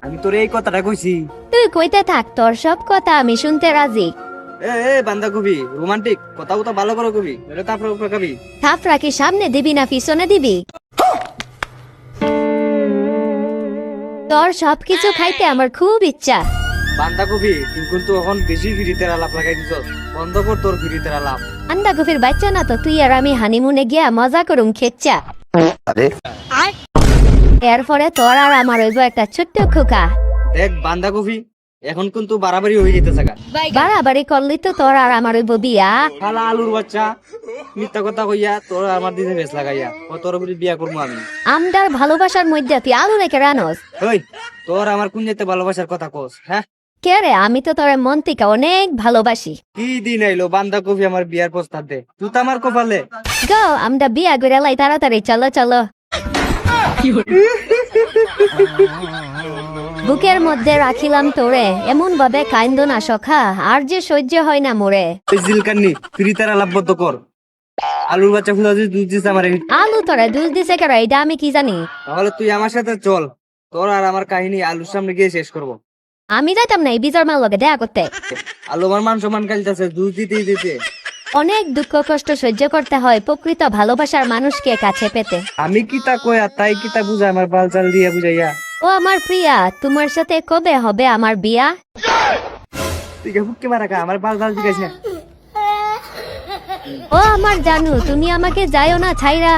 আমি তোর এই কথাটা কইছি। তুই কইতে থাক, তোর সব কথা আমি শুনতে রাজি। এ বান্ধাকপি রোমান্টিক কথা তো ভালো করে কবি, এটা তারপর খাবি। থাপড়া কি সামনে দিবি না পিছনে দিবি? তোর সবকিছু খাইতে আমার খুব ইচ্ছা। বান্ধাকপি তুই কিন্তু এখন বেশি ফিরিতে আলাপ লাগাই দিছ, বন্ধ কর তোর ফিরিতে আলাপ। বান্ধাকপির বাচ্চা না তো, তুই আর আমি হানিমুনে গিয়া মজা করুম খেচ্চা। এরপরে তোর আর আমার হইব একটা ছোট্ট খোকা। দেখ বান্ধাকপি এখন কিন্তু বাড়াবাড়ি হয়ে যেতেছে গা। বাড়াবাড়ি করলি তো তোর আর আমার হইব বিয়া। শালা আলুর বাচ্চা মিথ্যা কথা কইয়া তোর আমার দিনে বেশ লাগাইয়া ও তোর উপরে বিয়া করবো আমি। আমদার ভালোবাসার মধ্যে তুই আলু রেখে রানস। ওই তোর আমার কোন যেতে ভালোবাসার কথা কস? হ্যাঁ কে রে, আমি তো তোর মন থেকে অনেক ভালোবাসি। কি দিন আইলো বান্ধাকপি আমার বিয়ার প্রস্তাব দে, তুই তো আমার কপালে। গো, আমরা বিয়া করে লাই তাড়াতাড়ি, চলো চলো। বুকের মধ্যে রাখিলাম তোরে, এমন ভাবে কাইন্দ না সখা, আর যে সহ্য হয় না মোরে। ওই জিলকান্নি ফিরিতে আলাপ বদ্ধ কর। আলুর বাচ্চা ফুলা যদি দুধ দিস আমার, আলু তোরে দুধ দিছে কেন এটা আমি কি জানি? তাহলে তুই আমার সাথে চল, তোর আর আমার কাহিনী আলুর সামনে গিয়ে শেষ করবো। আমি যাইতাম না এই বিজয় মার লগে দেখা করতে। আলু আমার মান সম্মান কালতেছে দুধ দিতে দিতে। অনেক দুঃখ কষ্ট সহ্য করতে হয় প্রকৃত ভালোবাসার মানুষকে কাছে পেতে। আমি কি তা কই আর তাই কি তা বুঝাই আমার বাল চাল দিয়ে বুঝাইয়া। ও আমার প্রিয়া, তোমার সাথে কবে হবে আমার বিয়া? তুই হুক্কে মারা খা, আমার বাল চাল দিকাইস না। ও আমার জানু, তুমি আমাকে যাইও না ছাইরা।